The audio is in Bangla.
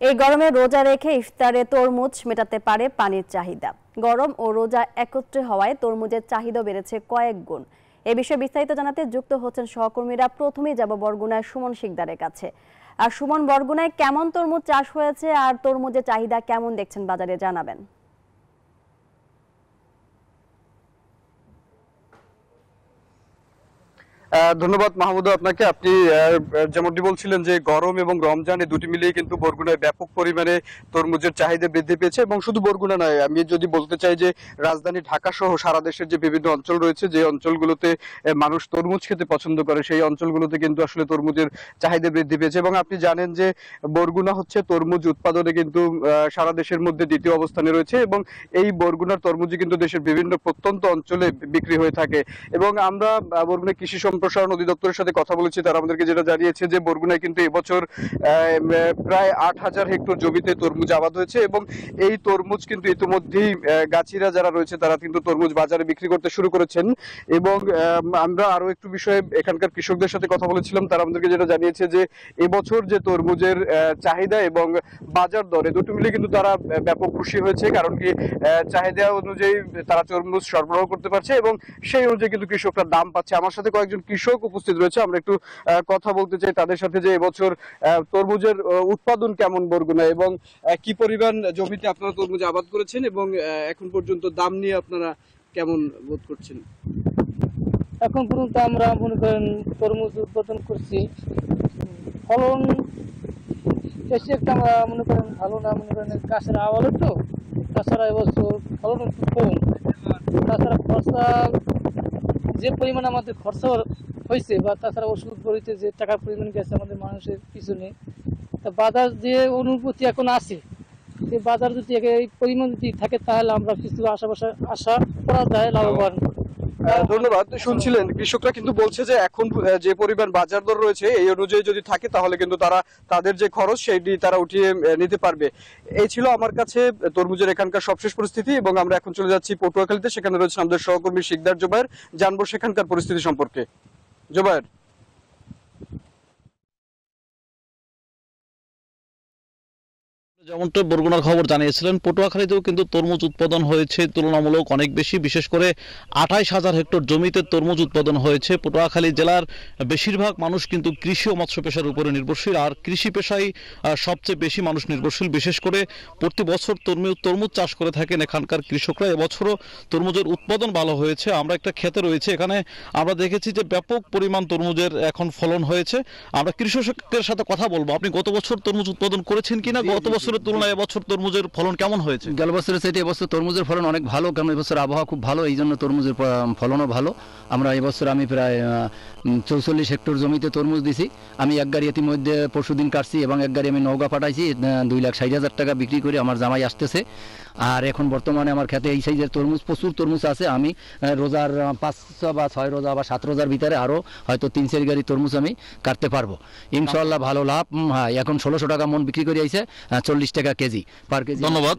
এই গরমে রোজা রেখে ইফতারে তরমুজ মেটাতে পারে পানির চাহিদা। গরম ও রোজা একত্রে হওয়ায় তরমুজের চাহিদা বেড়েছে কয়েক গুণ। এ বিষয়ে বিস্তারিত জানাতে যুক্ত হচ্ছেন সহকর্মীরা। প্রথমেই যাব বরগুনার সুমন শিকদারের কাছে। আর সুমন, বরগুনায় কেমন তরমুজ চাষ হয়েছে আর তরমুজের চাহিদা কেমন দেখছেন বাজারে, জানাবেন। ধন্যবাদ মাহমুদ আপনাকে। আপনি যেমনটি বলছিলেন যে গরম এবং রমজান এই দুটি মিলিয়ে কিন্তু বরগুনায় ব্যাপক পরিমাণে তরমুজের চাহিদা বৃদ্ধি পেয়েছে এবং শুধু বরগুনা নয়, আমি যদি বলতে চাই যে রাজধানী ঢাকা সহ সারা দেশের যে বিভিন্ন অঞ্চল রয়েছে, যে অঞ্চলগুলোতে মানুষ তরমুজ খেতে পছন্দ করে, সেই অঞ্চলগুলোতে কিন্তু আসলে তরমুজের চাহিদা বৃদ্ধি পেয়েছে। এবং আপনি জানেন যে বরগুনা হচ্ছে তরমুজ উৎপাদনে কিন্তু সারা দেশের মধ্যে দ্বিতীয় অবস্থানে রয়েছে এবং এই বরগুনার তরমুজই কিন্তু দেশের বিভিন্ন প্রত্যন্ত অঞ্চলে বিক্রি হয়ে থাকে। এবং আমরা বরগুনা কৃষি সম্প্রসারণ অধিদপ্তরের সাথে কথা বলেছি, তারা আমাদেরকে যেটা জানিয়েছে যে বরগুনায় কিন্তু এবছর প্রায় 8,000 হেক্টর জমিতে তরমুজ আবাদ হয়েছে এবং এই তরমুজ কিন্তু ইতিমধ্যেই গাছিরা যারা রয়েছে তারা কিন্তু তরমুজ বাজারে বিক্রি করতে শুরু করেছেন। এবং আমরা আরো একটু বিষয়ে এখানকার কৃষকদের সাথে কথা বলেছিলাম, তারা আমাদেরকে যেটা জানিয়েছে যে এবছর যে তরমুজের চাহিদা এবং বাজার দরে দুটো মিলে কিন্তু তারা ব্যাপক খুশি হয়েছে, কারণ কি চাহিদা অনুযায়ী তারা তরমুজ সরবরাহ করতে পারছে এবং সেই অনুযায়ী কিন্তু কৃষকরা দাম পাচ্ছে। আমার সাথে কয়েকজন কৃষক উপস্থিত রয়েছে, আমরা একটু কথা বলতে চাই তাদের সাথে যে এবছর তরমুজের উৎপাদন কেমন বরগুনা এবং কি পরিমাণ জমিতে আপনারা তরমুজ আবাদ করেছেন এবং এখন পর্যন্ত দাম নিয়ে আপনারা কেমন বোধ করছেন? এখন পর্যন্ত আমরা মনে করেন তরমুজ উৎপাদন করছি, ফলন বেশি একটা আমরা মনে করেন ভালো না, মনে করেন গাছের আওয়াজ তো, তাছাড়া এবছর ফলন একটু কম, তাছাড়া খরচা যে পরিমাণ আমাদের খরচা হয়েছে বা তাছাড়া ওষুধ বড়িতে যে টাকার পরিমাণ গেছে আমাদের মানুষের পিছনে, তা বাজার যে অনুভূতি এখন আছে, সেই বাজার যদি এই পরিমাণ যদি থাকে তাহলে আমরা কিছু আশা করা যায় লাভবান। ধন্যবাদ। শুনছিলেন কৃষকরা কিন্তু বলছে যে এখন যে পরিমাণ বাজার দর রয়েছে এই অনুযায়ী যদি থাকে তাহলে কিন্তু তারা তাদের যে খরচ সেটি তারা উঠিয়ে নিতে পারবে। এই ছিল আমার কাছে তরমুজের এখানকার সবশেষ পরিস্থিতি এবং আমরা এখন চলে যাচ্ছি পটুয়াখালীতে, সেখানে রয়েছে আমাদের সহকর্মী শিকদার জোবায়ের, জানবো সেখানকার পরিস্থিতি সম্পর্কে। জোবায়ের। যেমনটা বরগুনার খবর জানিয়েছিলেন, পটুয়াখালীতেও কিন্তু তরমুজ উৎপাদন হয়েছে তুলনামূলক অনেক বেশি, বিশেষ করে 28,000 হেক্টর জমিতে তরমুজ উৎপাদন হয়েছে। পটুয়াখালী জেলার বেশিরভাগ মানুষ কিন্তু কৃষি ও মৎস্য পেশার উপরে নির্ভরশীল, আর কৃষি পেশায় সবচেয়ে বেশি মানুষ নির্ভরশীল। বিশেষ করে প্রতি বছর তরমুজ চাষ করে থাকেন এখানকার কৃষকরা। এবছরও তরমুজের উৎপাদন ভালো হয়েছে। আমরা একটা ক্ষেতে রয়েছে, এখানে আমরা দেখেছি যে ব্যাপক পরিমাণ তরমুজের এখন ফলন হয়েছে। আমরা কৃষকের সাথে কথা বলবো। আপনি গত বছর তরমুজ উৎপাদন করেছেন কিনা, গত বছর তুলনায় এবছর তরমুজের ফলন কেমন হয়েছে? গেল বছরের চাইতে এবছর তরমুজের ফলন অনেক ভালো, কারণ এবছর আবহাওয়া খুব ভালো, এই জন্য তরমুজের ফলনও ভালো। আমরা এবছর আমি প্রায় 44 হেক্টর জমিতে তরমুজ দিছি। আমি এক গাড়ি ইতিমধ্যে পরশুদিন কাটছি এবং এক গাড়ি আমি নৌকা পাঠাইছি, 2,60,000 টাকা বিক্রি করে আমার জামাই আসতেছে। আর এখন বর্তমানে আমার খেতে এই সাইজের তরমুজ, প্রচুর তরমুজ আছে। আমি রোজার 5 বা 6 রোজা বা 7 রোজার ভিতরে আরও হয়তো 3-4 গাড়ি তরমুজ আমি কাটতে পারবো ইনশাল্লাহ। ভালো লাভ। হ্যাঁ, এখন 1600 টাকা মন বিক্রি করে আইছে, 40 টাকা কেজি পার কেজি। ধন্যবাদ।